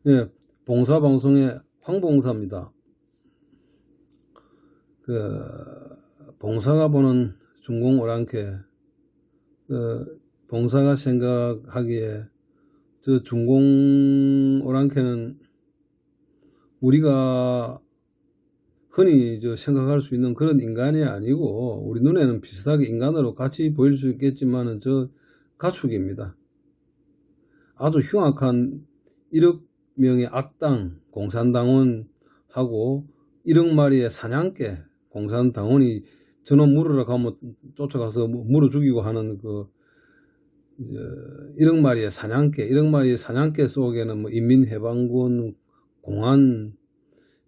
예, 봉사방송의 황봉사입니다. 그, 봉사가 보는 중공 오랑캐, 봉사가 생각하기에 저 중공 오랑캐는 우리가 흔히 생각할 수 있는 그런 인간이 아니고, 우리 눈에는 비슷하게 인간으로 같이 보일 수 있겠지만은 저 가축입니다. 아주 흉악한 1억 명의 악당 공산당원하고 1억 마리의 사냥개 공산당원이 저놈 물으러 가면 쫓아가서 물어 죽이고 하는 1억 마리의 사냥개, 1억 마리의 사냥개 속에는 뭐 인민해방군, 공안,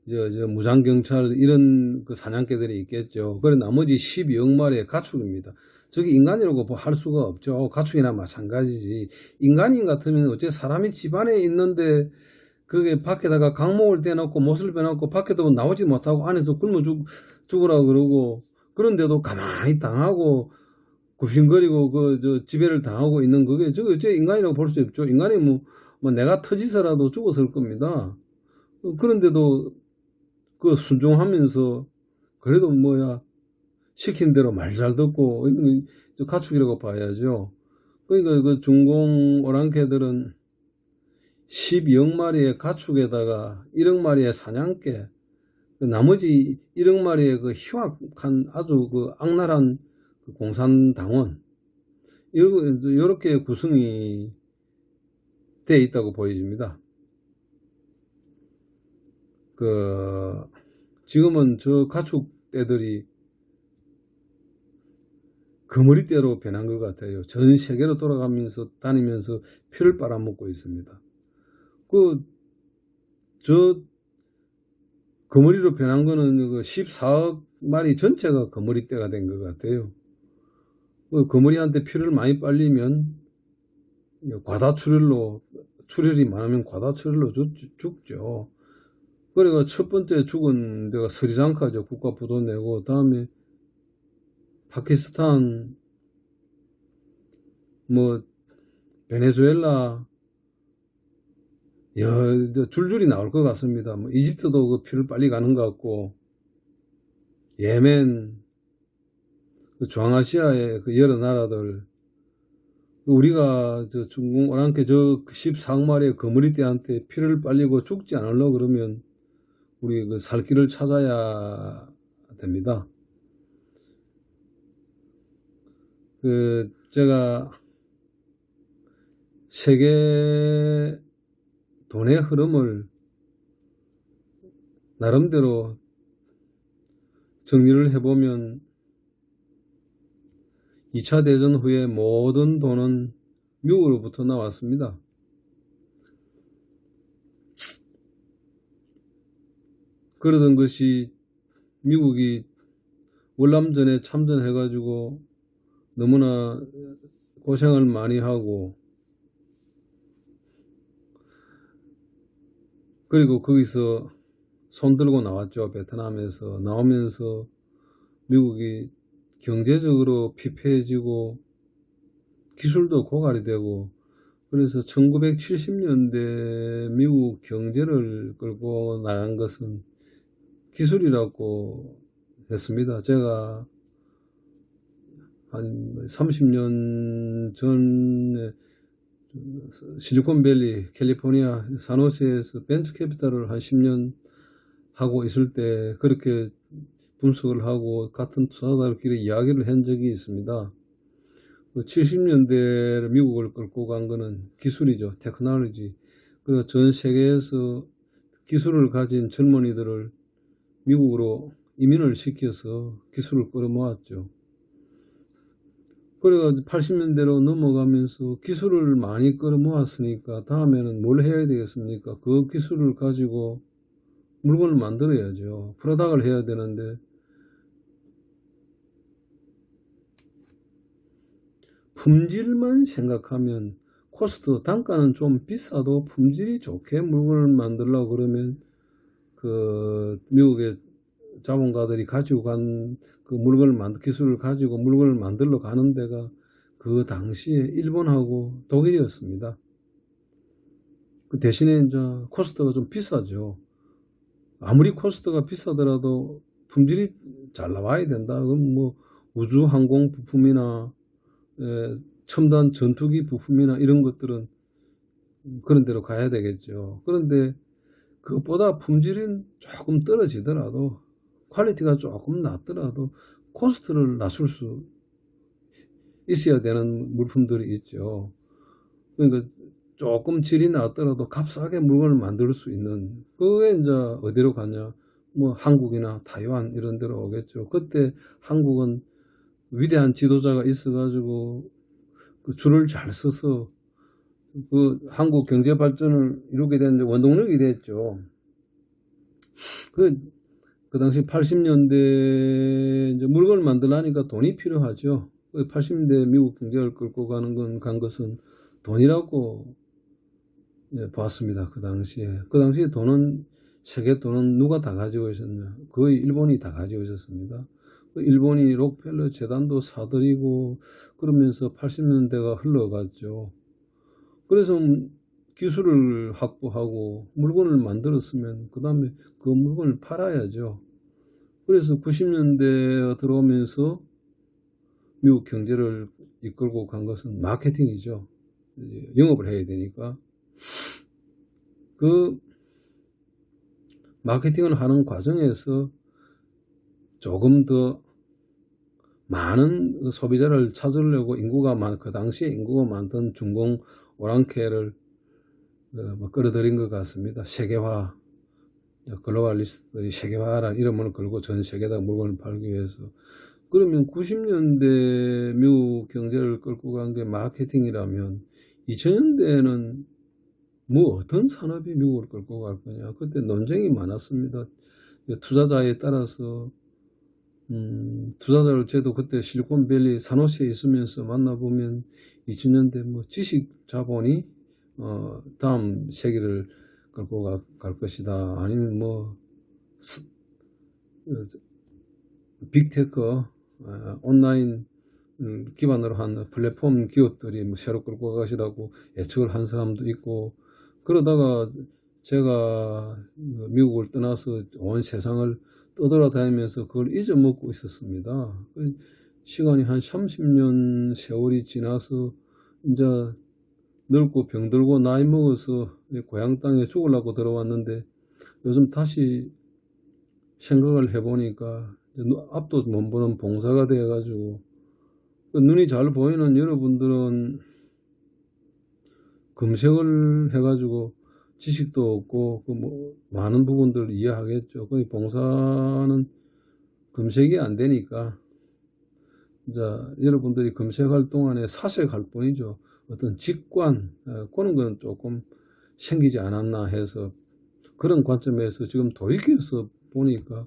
무장경찰 이런 그 사냥개들이 있겠죠. 그래 나머지 12억 마리의 가축입니다. 저기 인간이라고 할 수가 없죠. 가축이나 마찬가지지. 인간인 같으면 어째 사람이 집안에 있는데 그게 밖에다가 강목을 떼놓고 못을 빼놓고 밖에도 나오지 못하고 안에서 굶어 죽으라 그러고, 그런데도 가만히 당하고 굽신거리고 지배를 당하고 있는 그게 저거 어째 인간이라고 볼 수 없죠. 인간이 뭐 내가 터지서라도 죽었을 겁니다. 그런데도 그 순종하면서 그래도 시킨 대로 말 잘 듣고 가축이라고 봐야죠. 그러니까 그 중공 오랑캐들은 12억 마리의 가축에다가 1억 마리의 사냥개, 나머지 1억 마리의 그 흉악한 아주 그 악랄한 그 공산당원, 이렇게 구성이 돼 있다고 보여집니다. 지금은 저 가축떼들이 거머리떼로 변한 것 같아요. 전 세계로 돌아가면서 다니면서 피를 빨아먹고 있습니다. 거머리로 변한 거는 14억 마리 전체가 거머리떼가 된 것 같아요. 거머리한테 피를 많이 빨리면 출혈이 많으면 과다출혈로 죽죠. 그래가 첫 번째 죽은 데가 스리랑카죠. 국가 부도 내고, 다음에 파키스탄, 베네수엘라, 줄줄이 나올 것 같습니다. 이집트도 그 피를 빨리 가는 것 같고, 예멘, 중앙아시아의 그 여러 나라들, 우리가 중국 오랑캐 14억 마리의 거머리떼한테 피를 빨리고 죽지 않으려고 그러면 우리 그 살 길을 찾아야 됩니다. 제가 세계 돈의 흐름을 나름대로 정리를 해보면 2차 대전 후에 모든 돈은 미국으로부터 나왔습니다. 그러던 것이 미국이 월남전에 참전해가지고 너무나 고생을 많이 하고, 그리고 거기서 손 들고 나왔죠. 베트남에서 나오면서 미국이 경제적으로 피폐해지고 기술도 고갈이 되고, 그래서 1970년대 미국 경제를 끌고 나간 것은 기술이라고 했습니다. 제가 한 30년 전에 실리콘밸리, 캘리포니아, 산호세에서 벤처캐피탈을 한 10년 하고 있을 때 그렇게 분석을 하고 같은 투자자들끼리 이야기를 한 적이 있습니다. 70년대 미국을 끌고 간 거는 기술이죠. 테크놀로지. 그래서 전 세계에서 기술을 가진 젊은이들을 미국으로 이민을 시켜서 기술을 끌어모았죠. 그래가지고 80년대로 넘어가면서 기술을 많이 끌어모았으니까 다음에는 뭘 해야 되겠습니까? 그 기술을 가지고 물건을 만들어야죠. 프로덕트를 해야 되는데, 품질만 생각하면 코스트, 단가는 좀 비싸도 품질이 좋게 물건을 만들려고 그러면 미국의 자본가들이 가지고 간 그 기술을 가지고 물건을 만들러 가는 데가 그 당시에 일본하고 독일이었습니다. 그 대신에 이제 코스트가 좀 비싸죠. 아무리 코스트가 비싸더라도 품질이 잘 나와야 된다. 그럼 뭐 우주 항공 부품이나 첨단 전투기 부품이나 이런 것들은 그런 데로 가야 되겠죠. 그런데 그것보다 품질이 조금 떨어지더라도, 퀄리티가 조금 낮더라도 코스트를 낮출 수 있어야 되는 물품들이 있죠. 그러니까 조금 질이 낮더라도 값싸게 물건을 만들 수 있는, 그게 이제 어디로 가냐, 뭐 한국이나 타이완 이런 데로 오겠죠. 그때 한국은 위대한 지도자가 있어가지고 그 줄을 잘 서서 그 한국 경제 발전을 이루게 된 원동력이 됐죠. 그 당시 80년대 이제 물건을 만들려니까 돈이 필요하죠. 80년대 미국 경제를 끌고 간 것은 돈이라고 봤습니다. 그 당시에. 그 당시에 돈은, 세계 돈은 누가 다 가지고 있었냐? 거의 일본이 다 가지고 있었습니다. 일본이 록펠러 재단도 사들이고 그러면서 80년대가 흘러갔죠. 그래서 기술을 확보하고 물건을 만들었으면 그 다음에 그 물건을 팔아야죠. 그래서 90년대에 들어오면서 미국 경제를 이끌고 간 것은 마케팅이죠. 영업을 해야 되니까. 그 마케팅을 하는 과정에서 조금 더 많은 소비자를 찾으려고 그 당시에 인구가 많던 중공 오랑캐를 끌어들인 것 같습니다. 세계화, 글로벌리스트들이 세계화라는 이름을 걸고 전 세계에다 물건을 팔기 위해서. 그러면 90년대 미국 경제를 끌고 간 게 마케팅이라면 2000년대에는 뭐 어떤 산업이 미국을 끌고 갈 거냐. 그때 논쟁이 많았습니다. 투자자에 따라서 투자자를 저도 그때 실리콘밸리 산호시에 있으면서 만나보면 2000년대 뭐 지식 자본이 다음 세계를 끌고 갈 것이다. 아니면 뭐 빅테크, 온라인 기반으로 한 플랫폼 기업들이 뭐 새로 끌고 갈 것이라고 예측을 한 사람도 있고, 그러다가 제가 미국을 떠나서 온 세상을 떠돌아다니면서 그걸 잊어먹고 있었습니다. 시간이 한 30년 세월이 지나서 이제 늙고 병들고 나이 먹어서 고향 땅에 죽으려고 들어왔는데, 요즘 다시 생각을 해보니까 앞도 못 보는 봉사가 되어가지고, 눈이 잘 보이는 여러분들은 검색을 해가지고 지식도 없고 뭐 많은 부분들을 이해하겠죠. 그 봉사는 검색이 안 되니까 이제 여러분들이 검색할 동안에 사색할 뿐이죠. 어떤 직관, 그런 건 조금 생기지 않았나 해서, 그런 관점에서 지금 돌이켜서 보니까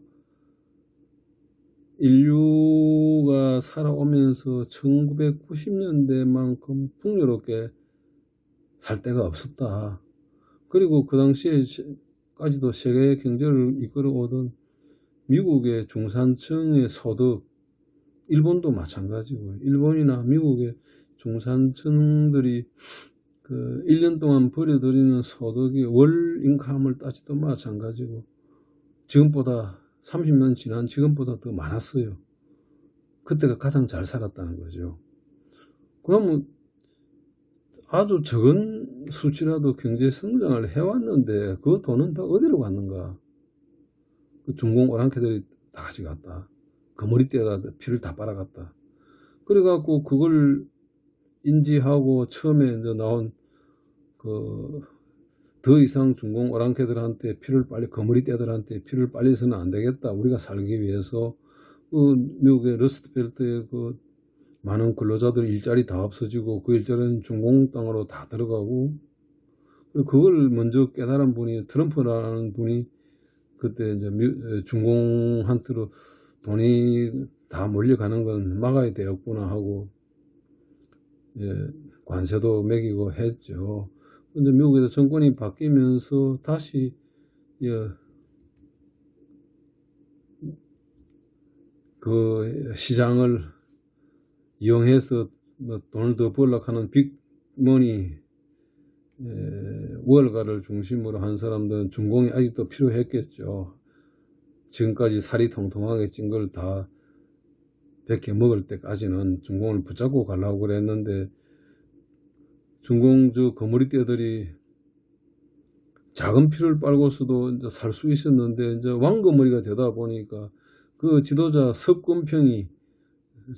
인류가 살아오면서 1990년대만큼 풍요롭게 살 데가 없었다. 그리고 그 당시에까지도 세계 경제를 이끌어오던 미국의 중산층의 소득, 일본도 마찬가지고, 일본이나 미국의 중산층들이 그 1년 동안 벌여들이는 소득이 월 인컴을 따지도 마찬가지고, 지금보다 30년 지난 지금보다 더 많았어요. 그때가 가장 잘 살았다는 거죠. 그러면 아주 적은 수치라도 경제 성장을 해왔는데 그 돈은 다 어디로 갔는가? 그 중공 오랑캐들이 다 가져갔다. 그 머리띠가 피를 다 빨아갔다. 그래갖고 그걸 인지하고 처음에 이제 나온 더 이상 중공 오랑캐들한테 거머리떼들한테 피를 빨려서는 안 되겠다. 우리가 살기 위해서 미국의 러스트벨트에 많은 근로자들 일자리 다 없어지고 그 일자리는 중공 땅으로 다 들어가고, 그걸 먼저 깨달은 분이 트럼프라는 분이 그때 이제 중공한테로 돈이 다 몰려가는 건 막아야 되었구나 하고 관세도 매기고 했죠. 근데 미국에서 정권이 바뀌면서 다시 그 시장을 이용해서 돈을 더 벌려고 하는 빅머니 월가를 중심으로 한 사람들은 중공이 아직도 필요했겠죠. 지금까지 살이 통통하게 찐 걸 다 벗겨 먹을 때까지는 중공을 붙잡고 가려고 그랬는데, 중공 거머리떼들이 작은 피를 빨고서도 이제 살 수 있었는데, 이제 왕거머리가 되다 보니까 그 지도자 석권평이,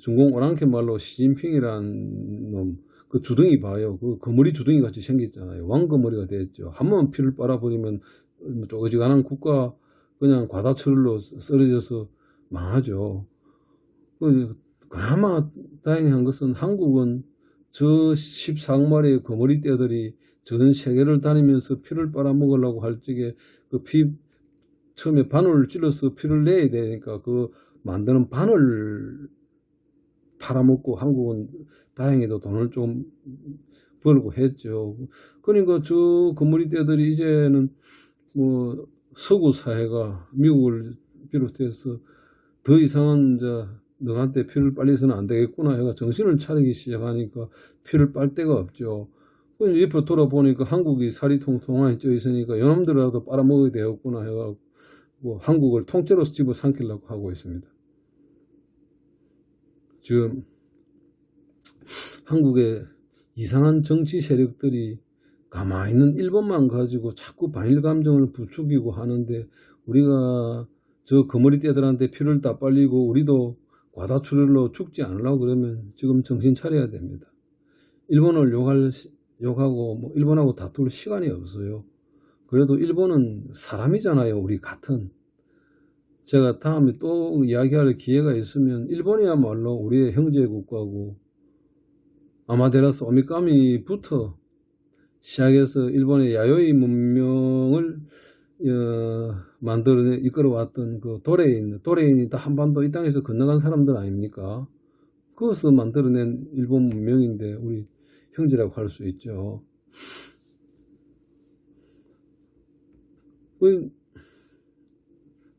중공 오랑캐 말로 시진핑이란 놈, 그 주둥이 봐요. 그 거머리 주둥이 같이 생겼잖아요. 왕거머리가 됐죠. 한 번 피를 빨아버리면 쪼그지간한 국가 그냥 과다출혈로 쓰러져서 망하죠. 그나마 다행한 것은 한국은 저 14마리의 거머리떼들이 전 세계를 다니면서 피를 빨아먹으려고 할 적에 그 처음에 바늘을 찔러서 피를 내야 되니까 그 만드는 바늘 팔아먹고 한국은 다행히도 돈을 좀 벌고 했죠. 그러니까 저 거머리떼들이 이제는 뭐 서구 사회가 미국을 비롯해서 더 이상은 이제 너한테 피를 빨려서는 안 되겠구나 해가 정신을 차리기 시작하니까 피를 빨 데가 없죠. 옆으로 돌아보니까 한국이 살이 통통하게 쪄 있으니까 요놈들이라도 빨아먹어야 되겠구나 해가지고 한국을 통째로 집어삼키려고 하고 있습니다. 지금 한국의 이상한 정치 세력들이 가만히 있는 일본만 가지고 자꾸 반일 감정을 부추기고 하는데, 우리가 저 거머리떼들한테 피를 다 빨리고 우리도 과다출혈로 죽지 않으려고 그러면 지금 정신 차려야 됩니다. 일본을 욕하고 뭐 일본하고 다툴 시간이 없어요. 그래도 일본은 사람이잖아요. 우리 같은. 제가 다음에 또 이야기할 기회가 있으면 일본이야말로 우리의 형제 국가고, 아마데라스 오미카미부터 시작해서 일본의 야요이 문명을 이끌어왔던 그 도레인이 다 한반도 이 땅에서 건너간 사람들 아닙니까? 그것을 만들어낸 일본 문명인데 우리 형제라고 할 수 있죠.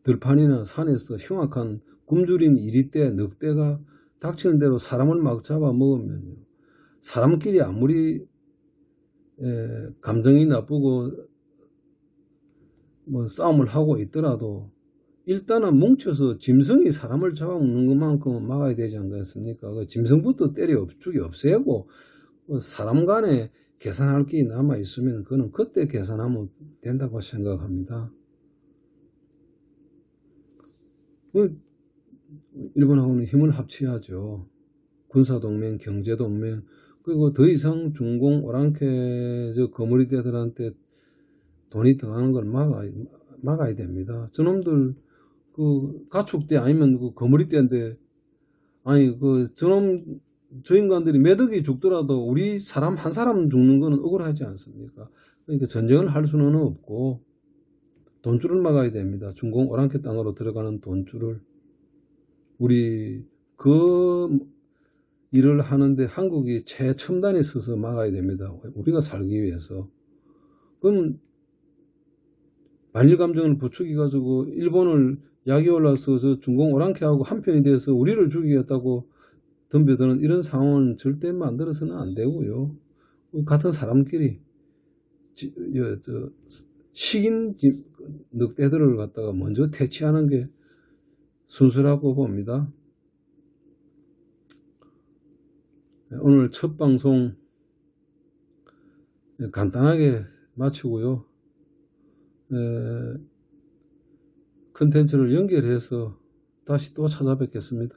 들판이나 산에서 흉악한 굶주린 이리떼, 늑대가 닥치는 대로 사람을 막 잡아먹으면요, 사람끼리 아무리 감정이 나쁘고 뭐 싸움을 하고 있더라도 일단은 뭉쳐서 짐승이 사람을 잡아먹는 것만큼은 막아야 되지 않겠습니까? 그 짐승부터 때려 죽이 없애고 사람 간에 계산할 게 남아 있으면 그거는 그때 계산하면 된다고 생각합니다. 일본하고는 힘을 합쳐야죠. 군사동맹, 경제동맹, 그리고 더 이상 중공 오랑캐 거머리떼들한테 돈이 들어가는 걸 막아야 됩니다. 저놈들 그 가축대 아니면 그 거머리떼인데, 아니 저 인간들이 매덕이 죽더라도 우리 사람 한 사람 죽는 거는 억울하지 않습니까? 그러니까 전쟁을 할 수는 없고 돈줄을 막아야 됩니다. 중공 오랑캐 땅으로 들어가는 돈줄을. 우리 그 일을 하는데 한국이 최첨단에 서서 막아야 됩니다. 우리가 살기 위해서. 그럼 반일 감정을 부추기 가지고 일본을 약이 올라서 저 중공 오랑캐하고 한편이 돼서 우리를 죽이겠다고 덤벼드는 이런 상황은 절대 만들어서는 안 되고요. 같은 사람끼리 식인 늑대들을 갖다가 먼저 퇴치하는 게 순수라고 봅니다. 오늘 첫 방송 간단하게 마치고요. 컨텐츠를 연결해서 다시 또 찾아뵙겠습니다.